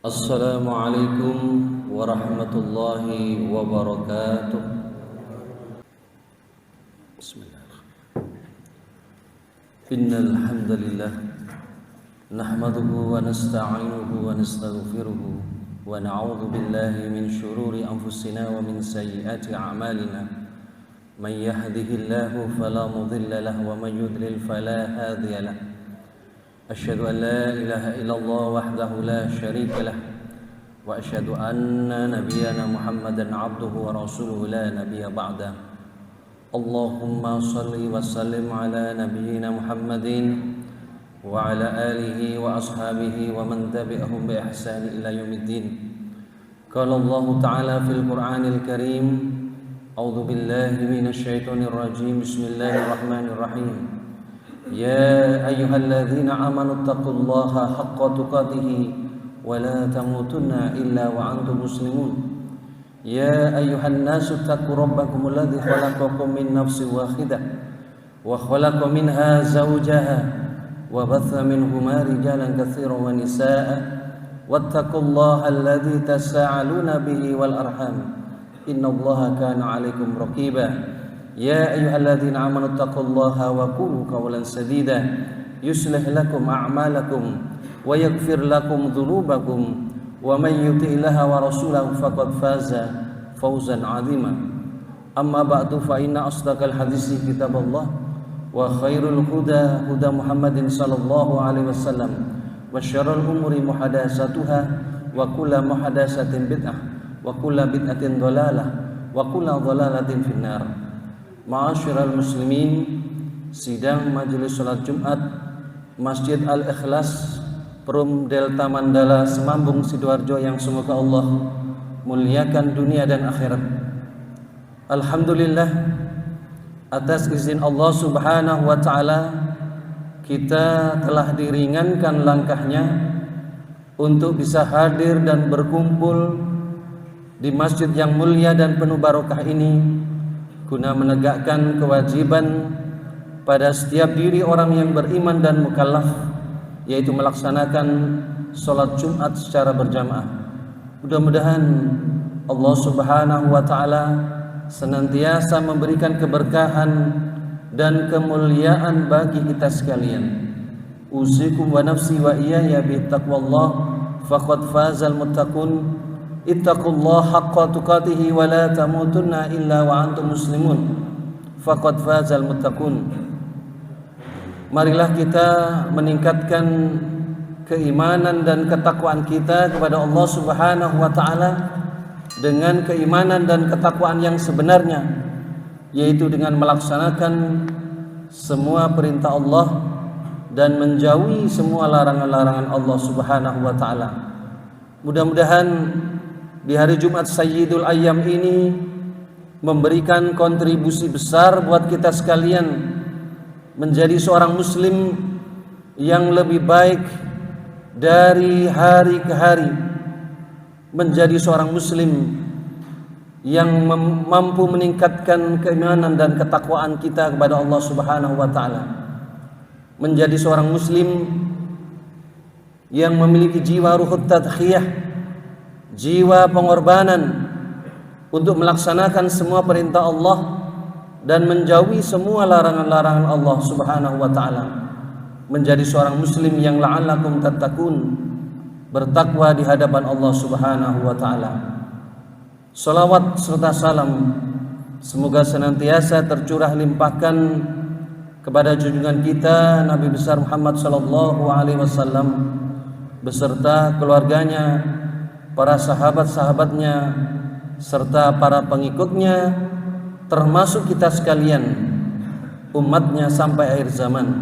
Assalamualaikum warahmatullahi wabarakatuh. Bismillahirrahmanirrahim. Innal hamdalillah nahmaduhu wa nasta'inuhu wa nastaghfiruhu wa na'udzu billahi min shururi anfusina wa min sayyiati a'malina. Man yahdihillahu fala mudilla lahu wa man yudlil fala hadiya lahu. أشهد أن لا إله إلا الله وحده لا شريك له وأشهد أن نبينا محمدا عبده ورسوله لا نبي بعده اللهم صل وسلم على نبينا محمد وعلى آله وأصحابه ومن تبعهم بإحسان إلى يوم الدين قال الله تعالى في القرآن الكريم أعوذ بالله من الشيطان الرجيم بسم الله الرحمن الرحيم يا أيها الذين آمنوا اتقوا الله حق تقاته ولا تموتن إلا وأنتم مسلمون يا أيها الناس اتقوا ربكم الذي خلقكم من نفس واحدة وخلق منها زوجها وبث منهما رجالا كثيرا ونساء واتقوا الله الذي تساءلون به والأرحام إن الله كان عليكم رقيبا يا أيها الذين آمنوا اتقوا الله وقولوا قولا سديدا يصلح لكم أعمالكم ويغفر لكم ذنوبكم ومن يطع الله ورسوله فقد فاز فوزا عظيما أما بعد فإن أصدق الحديث كتاب الله وخير الهدى هدى محمد صلى الله عليه وسلم وشر الأمور محدثاتها وكل محدثة بدعة وكل بدعة ضلالة وكل ضلالة في النار. Ma'asyiral muslimin, sidang majelis salat Jumat Masjid Al-Ikhlas Perum Delta Mandala Semambung Sidoarjo yang semoga Allah muliakan dunia dan akhirat. Alhamdulillah, atas izin Allah Subhanahu wa taala kita telah diringankan langkahnya untuk bisa hadir dan berkumpul di masjid yang mulia dan penuh barokah ini guna menegakkan kewajiban pada setiap diri orang yang beriman dan mukallaf, yaitu melaksanakan sholat Jumat secara berjamaah. Mudah-mudahan Allah Subhanahu wa taala senantiasa memberikan keberkahan dan kemuliaan bagi kita sekalian. Usikum wa nafsi wa iyaya bittaqwallah faqad fazal muttaqun. Ittaqullaha haqqa tuqatih wa la tamutunna illa wa antum muslimun faqad fazal muttaqun. Marilah kita meningkatkan keimanan dan ketakwaan kita kepada Allah Subhanahu wa taala dengan keimanan dan ketakwaan yang sebenarnya, yaitu dengan melaksanakan semua perintah Allah dan menjauhi semua larangan-larangan Allah Subhanahu wa taala. Mudah-mudahan di hari Jumat Sayyidul Ayyam ini memberikan kontribusi besar buat kita sekalian menjadi seorang muslim yang lebih baik dari hari ke hari, menjadi seorang muslim yang mampu meningkatkan keimanan dan ketakwaan kita kepada Allah Subhanahu wa taala, menjadi seorang muslim yang memiliki jiwa ruhut tadkhiyah, jiwa pengorbanan untuk melaksanakan semua perintah Allah dan menjauhi semua larangan-larangan Allah Subhanahu wa taala, menjadi seorang muslim yang la'allakum tattaqun, bertakwa di hadapan Allah Subhanahu wa taala. Salawat serta salam semoga senantiasa tercurah limpahkan kepada junjungan kita Nabi besar Muhammad sallallahu alaihi wasallam beserta keluarganya, para sahabat-sahabatnya, serta para pengikutnya, termasuk kita sekalian, umatnya sampai akhir zaman.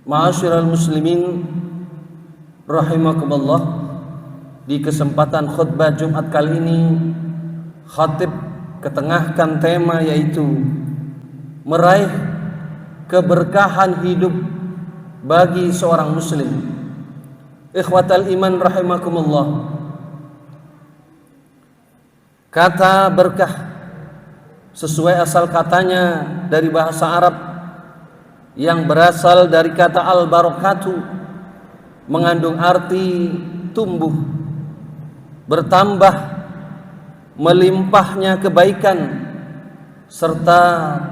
Ma'asyiral muslimin rahimakumullah, di kesempatan khutbah Jumat kali ini khatib ketengahkan tema yaitu meraih keberkahan hidup bagi seorang muslim. Ikhwatal iman rahimakumullah, kata berkah sesuai asal katanya dari bahasa Arab yang berasal dari kata al-barakatu, mengandung arti tumbuh, bertambah, melimpahnya kebaikan serta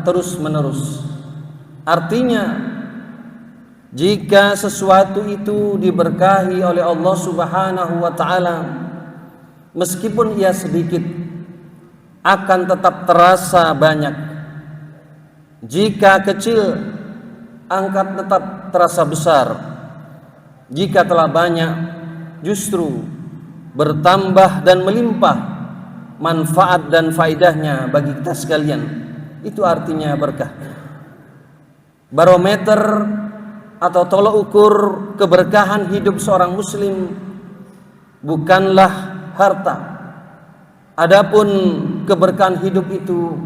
terus-menerus. Artinya, jika sesuatu itu diberkahi oleh Allah Subhanahu wa taala, meskipun ia sedikit, akan tetap terasa banyak. Jika kecil, akan tetap terasa besar. Jika telah banyak, justru bertambah dan melimpah manfaat dan faedahnya bagi kita sekalian. Itu artinya berkah. Barometer atau tolok ukur keberkahan hidup seorang muslim bukanlah harta. Adapun keberkahan hidup itu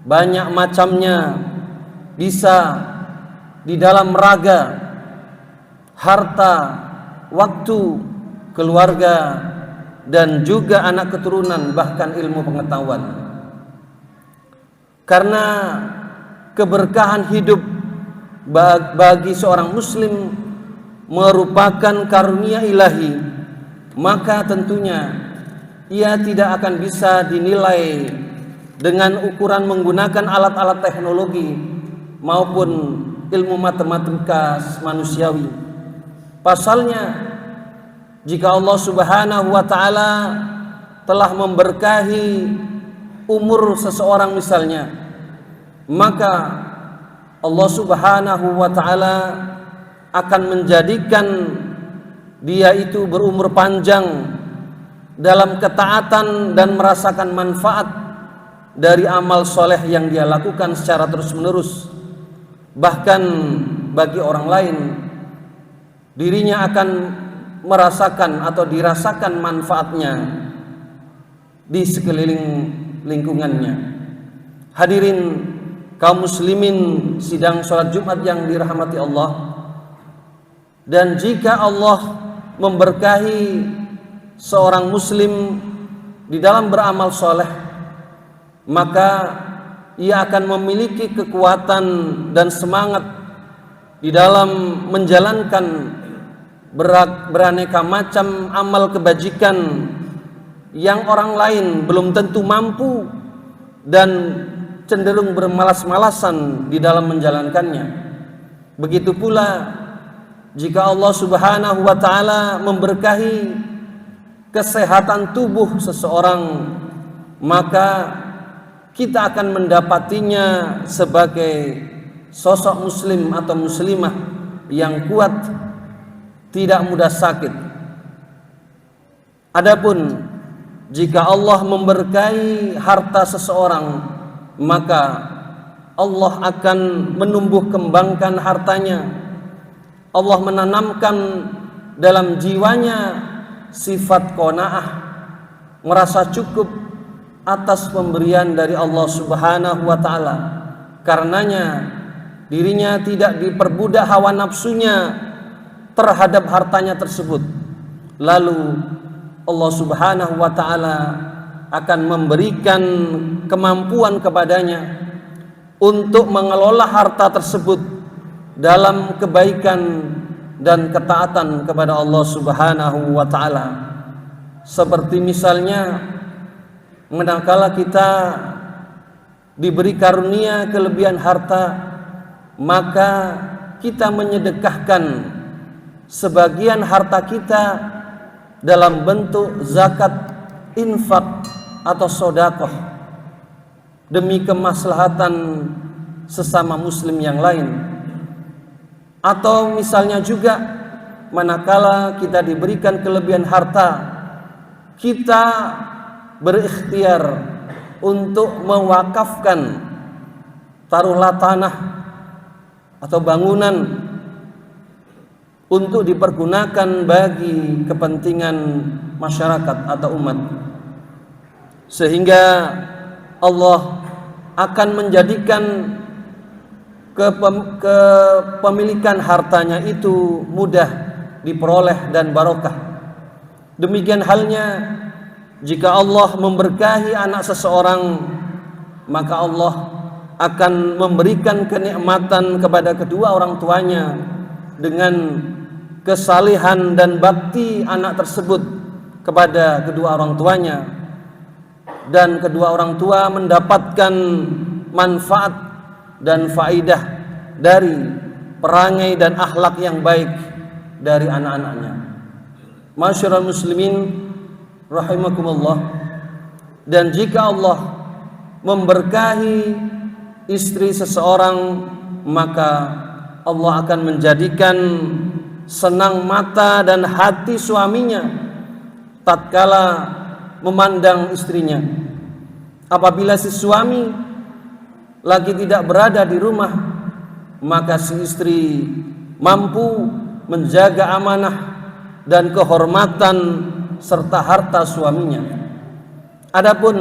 banyak macamnya, bisa di dalam raga, harta, waktu, keluarga, dan juga anak keturunan, bahkan ilmu pengetahuan. Karena keberkahan hidup bagi seorang muslim merupakan karunia ilahi, maka tentunya ia tidak akan bisa dinilai dengan ukuran menggunakan alat-alat teknologi maupun ilmu matematika manusiawi. Pasalnya, jika Allah Subhanahu wa taala telah memberkahi umur seseorang misalnya, maka Allah Subhanahu wa taala akan menjadikan dia itu berumur panjang dalam ketaatan dan merasakan manfaat dari amal soleh yang dia lakukan secara terus-menerus. Bahkan bagi orang lain, dirinya akan merasakan atau dirasakan manfaatnya di sekeliling lingkungannya. Hadirin kaum muslimin sidang sholat Jumat yang dirahmati Allah, dan jika Allah memberkahi seorang muslim di dalam beramal soleh, maka ia akan memiliki kekuatan dan semangat di dalam menjalankan beraneka macam amal kebajikan yang orang lain belum tentu mampu dan cenderung bermalas-malasan di dalam menjalankannya. Begitu pula jika Allah Subhanahu wa taala memberkahi kesehatan tubuh seseorang, maka kita akan mendapatinya sebagai sosok muslim atau muslimah yang kuat, tidak mudah sakit. Adapun jika Allah memberkahi harta seseorang, maka Allah akan menumbuh kembangkan hartanya. Allah menanamkan dalam jiwanya sifat qanaah, merasa cukup atas pemberian dari Allah Subhanahu wa taala. Karenanya dirinya tidak diperbudak hawa nafsunya terhadap hartanya tersebut. Lalu Allah Subhanahu wa taala akan memberikan kemampuan kepadanya untuk mengelola harta tersebut dalam kebaikan dan ketaatan kepada Allah Subhanahu wa taala. Seperti misalnya, manakala kita diberi karunia kelebihan harta, maka kita menyedekahkan sebagian harta kita dalam bentuk zakat, infak atau sedekah demi kemaslahatan sesama muslim yang lain. Atau misalnya juga, manakala kita diberikan kelebihan harta, kita berikhtiar untuk mewakafkan taruhlah tanah atau bangunan untuk dipergunakan bagi kepentingan masyarakat atau umat, sehingga Allah akan menjadikan kepemilikan hartanya itu mudah diperoleh dan barokah. Demikian halnya jika Allah memberkahi anak seseorang, maka Allah akan memberikan kenikmatan kepada kedua orang tuanya dengan kesalihan dan bakti anak tersebut kepada kedua orang tuanya, dan kedua orang tua mendapatkan manfaat dan faidah dari perangai dan akhlak yang baik dari anak-anaknya. Masyarul muslimin rahimakumullah, dan jika Allah memberkahi istri seseorang, maka Allah akan menjadikan senang mata dan hati suaminya tatkala memandang istrinya. Apabila si suami lagi tidak berada di rumah, maka si istri mampu menjaga amanah dan kehormatan serta harta suaminya. Adapun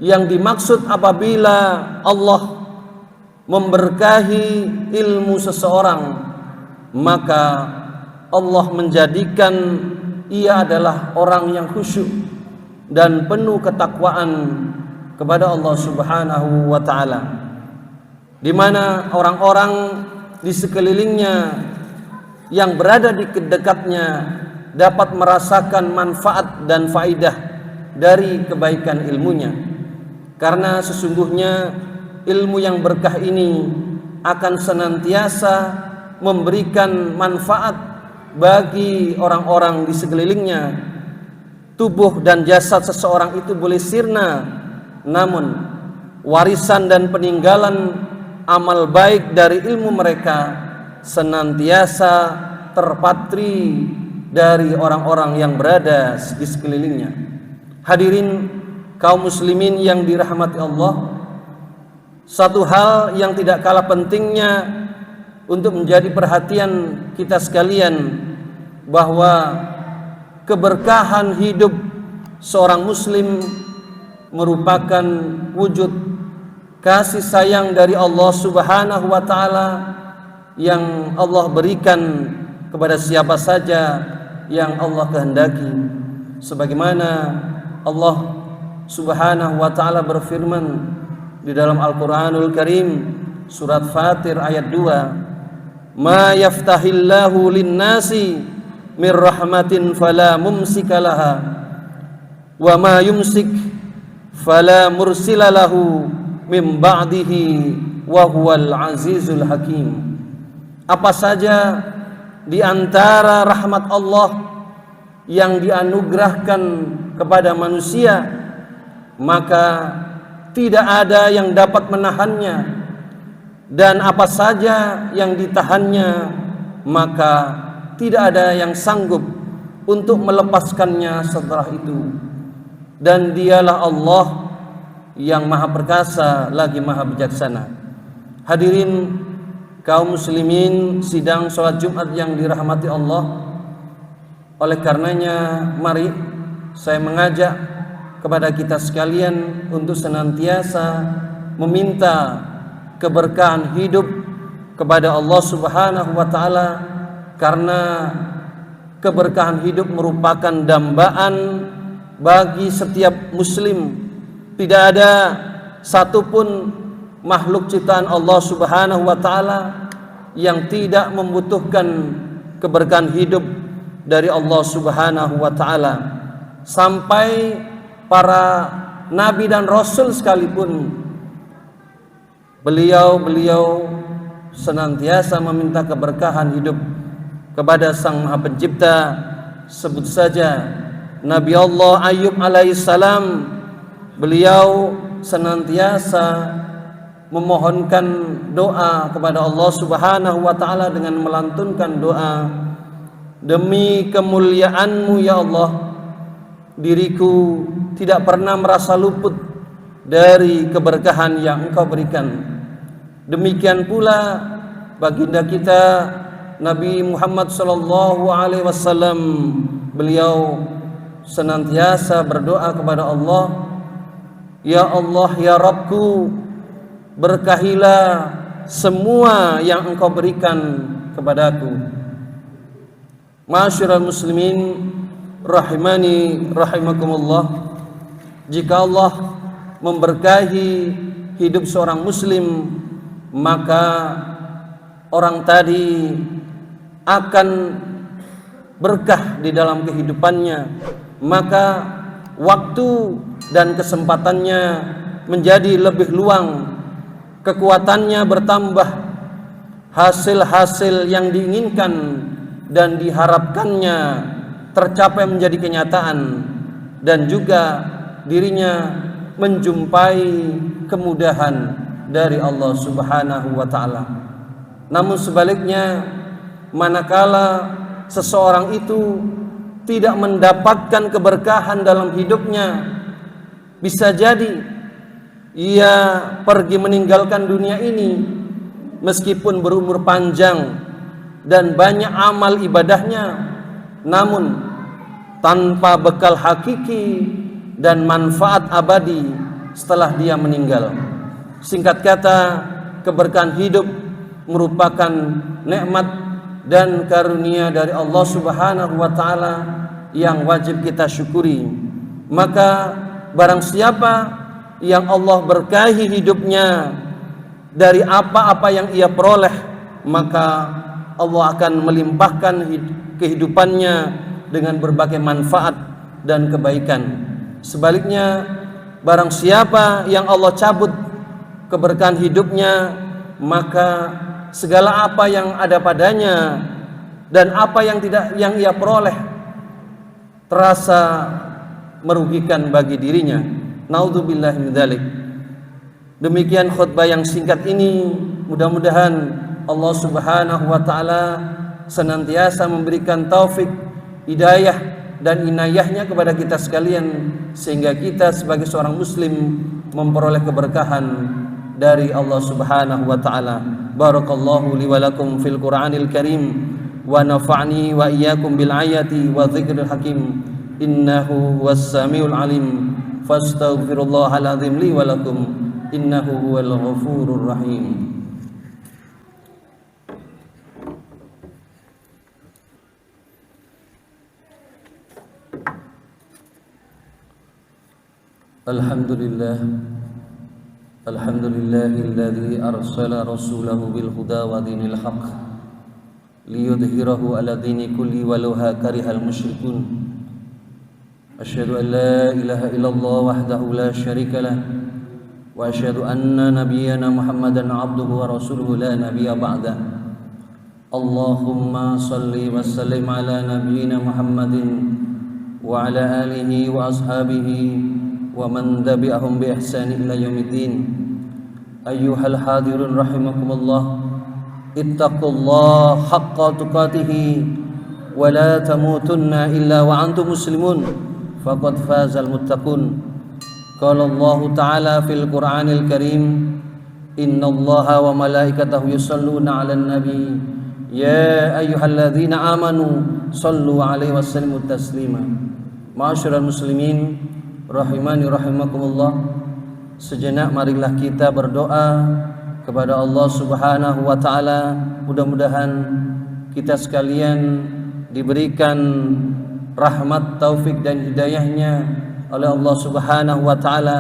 yang dimaksud apabila Allah memberkahi ilmu seseorang, maka Allah menjadikan ia adalah orang yang khusyuk dan penuh ketakwaan kepada Allah Subhanahu wa taala, di mana orang-orang di sekelilingnya yang berada di dekatnya dapat merasakan manfaat dan faidah dari kebaikan ilmunya. Karena sesungguhnya ilmu yang berkah ini akan senantiasa memberikan manfaat bagi orang-orang di sekelilingnya. Tubuh dan jasad seseorang itu boleh sirna, namun warisan dan peninggalan amal baik dari ilmu mereka senantiasa terpatri dari orang-orang yang berada di sekelilingnya. Hadirin kaum muslimin yang dirahmati Allah, satu hal yang tidak kalah pentingnya untuk menjadi perhatian kita sekalian, bahwa keberkahan hidup seorang muslim merupakan wujud kasih sayang dari Allah Subhanahu wa taala yang Allah berikan kepada siapa saja yang Allah kehendaki. Sebagaimana Allah Subhanahu wa taala berfirman di dalam Al-Qur'anul Karim surat Fatir ayat 2, "Ma yaftahillahu lin-nasi min rahmatin fala mumsika laha wa ma yumsik fala mursila lahu min ba'dihi wa huwal azizul hakim." Apa saja di antara rahmat Allah yang dianugerahkan kepada manusia, maka tidak ada yang dapat menahannya, dan apa saja yang ditahannya, maka tidak ada yang sanggup untuk melepaskannya setelah itu. Dan dialah Allah yang maha perkasa lagi maha bijaksana. Hadirin kaum muslimin sidang sholat Jumat yang dirahmati Allah, oleh karenanya mari saya mengajak kepada kita sekalian untuk senantiasa meminta keberkahan hidup kepada Allah Subhanahu wa taala, karena keberkahan hidup merupakan dambaan bagi setiap muslim. Tidak ada satupun makhluk ciptaan Allah Subhanahu wa taala yang tidak membutuhkan keberkahan hidup dari Allah Subhanahu wa taala. Sampai para nabi dan rasul sekalipun, beliau senantiasa meminta keberkahan hidup kepada Sang Maha Pencipta. Sebut saja Nabi Allah Ayub alaihissalam, beliau senantiasa memohonkan doa kepada Allah Subhanahu wa taala dengan melantunkan doa, "Demi kemuliaan-Mu ya Allah, diriku tidak pernah merasa luput dari keberkahan yang Engkau berikan." Demikian pula baginda kita Nabi Muhammad sallallahu alaihi wasallam, beliau senantiasa berdoa kepada Allah, "Ya Allah, ya Rabbku, berkahilah semua yang Engkau berikan kepadaku." Ma'asyiral muslimin rahimani rahimakumullah, jika Allah memberkahi hidup seorang muslim, maka orang tadi akan berkah di dalam kehidupannya, maka waktu dan kesempatannya menjadi lebih luang, kekuatannya bertambah, hasil-hasil yang diinginkan dan diharapkannya tercapai menjadi kenyataan, dan juga dirinya menjumpai kemudahan dari Allah Subhanahu wa taala. Namun sebaliknya, manakala seseorang itu tidak mendapatkan keberkahan dalam hidupnya, bisa jadi ia pergi meninggalkan dunia ini meskipun berumur panjang dan banyak amal ibadahnya, namun tanpa bekal hakiki dan manfaat abadi setelah dia meninggal. Singkat kata, keberkahan hidup merupakan nikmat dan karunia dari Allah Subhanahu wa taala yang wajib kita syukuri. Maka barang siapa yang Allah berkahi hidupnya dari apa-apa yang ia peroleh, maka Allah akan melimpahkan kehidupannya dengan berbagai manfaat dan kebaikan. Sebaliknya, barang siapa yang Allah cabut keberkahan hidupnya, maka segala apa yang ada padanya dan apa yang ia peroleh terasa merugikan bagi dirinya. Naudzubillahi min dzalik. Demikian khutbah yang singkat ini, mudah-mudahan Allah Subhanahu wa taala senantiasa memberikan taufik, hidayah dan inayahnya kepada kita sekalian, sehingga kita sebagai seorang muslim memperoleh keberkahan dari Allah Subhanahu wa taala. Barakallahu li wa lakum fil Qur'anil Karim wa nafa'ni wa iyyakum bil ayati wa dzikril hakim. Innahu huwas samiul alim. Fastaghfirullahal azim li wa lakum. Innahu huwal ghafurur rahim. Alhamdulillah, alhamdulillahilladzi arsala rasulahu bil huda wa dinil haqq liyudhhirahu ala dini kulli walau karihal musyrikun. Asyhadu an la ilaha illallah wahdahu la syarika lah wa asyhadu anna nabiyyana Muhammadan abduhu wa rasuluhu la nabiyya ba'da. Allahumma salli wa sallim ala nabiyyina Muhammadin wa ala alihi wa ashabihi wa man tabi'ahum bi ihsan ila yaumiddin. Ayyuhal hadirun rahimakumullah, ittaqullaha haqqa tuqatih wa la tamutunna illa wa antum muslimun, faqad fazal muttaqun. Qala Allah ta'ala fil Qur'anil Karim, innallaha wa malaikatahu yusalluna 'alan nabi ya ayyuhalladzina amanu sallu 'alaihi wa sallimu taslima. Ma'asyiral muslimin rahimani rahimakumullah, sejenak marilah kita berdoa kepada Allah Subhanahu wa taala. Mudah-mudahan kita sekalian diberikan rahmat, taufik dan hidayahnya oleh Allah Subhanahu wa taala,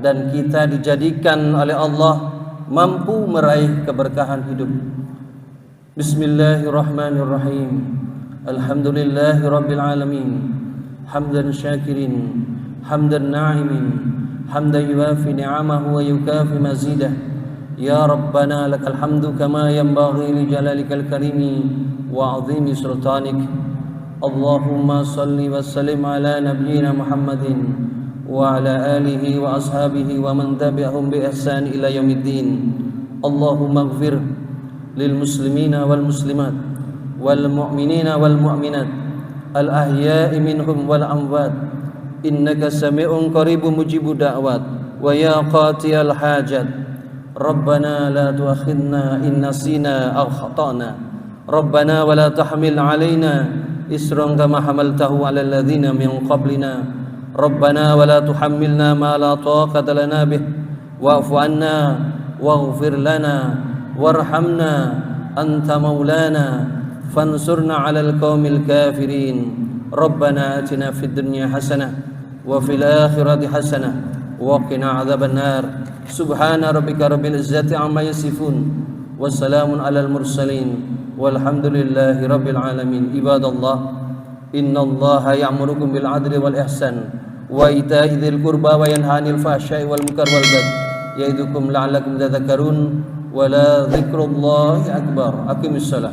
dan kita dijadikan oleh Allah mampu meraih keberkahan hidup. Bismillahirrahmanirrahim. Alhamdulillahi rabbil alamin. Hamdan syakirin, hamdan na'imin, hamdan yuwafi ni'amahu wa yukafi mazidah. Ya Rabbana lakal hamdu kama yanbaghi li jalalikal karimi wa 'azimi sultanik. Allahumma salli wa sallim ala nabiyyina Muhammadin wa ala alihi wa ashabihi wa man tabi'ahum bi ihsan ila yaumiddin. Allahumma ighfir lil muslimina wal muslimat wal mu'minina wal mu'minat al ahya'i minhum wal amwat. Innaka sami'un qaribun mujibud da'wat wa ya qatiyal hajat. Rabbana la tu'akhidna in nasina aw khata'na. Rabbana wa la tahmil 'alaina isran kama hamaltahu 'alal ladzina min qablina. Rabbana wa la tuhammilna ma la taqata lana bih wa'fu 'anna waghfir lana warhamna anta maulana fansurna 'alal qaumil kafirin. Rabbana atina fid dunya hasanah wa fil akhirati hasanah wa qina adzaban nar. Subhana rabbika rabbil izzati amma yasifun wa salamun alal mursalin walhamdulillahi rabbil alamin. Ibadallah, Innallaha ya'murukum bil 'adli wal ihsan wa ita'i dzil qurba wa yanha 'anil fahsya'i wal munkar wal baghi ya'idukum la'allakum tadhakkarun wa la dzikrullahi akbar. Aqimissalah.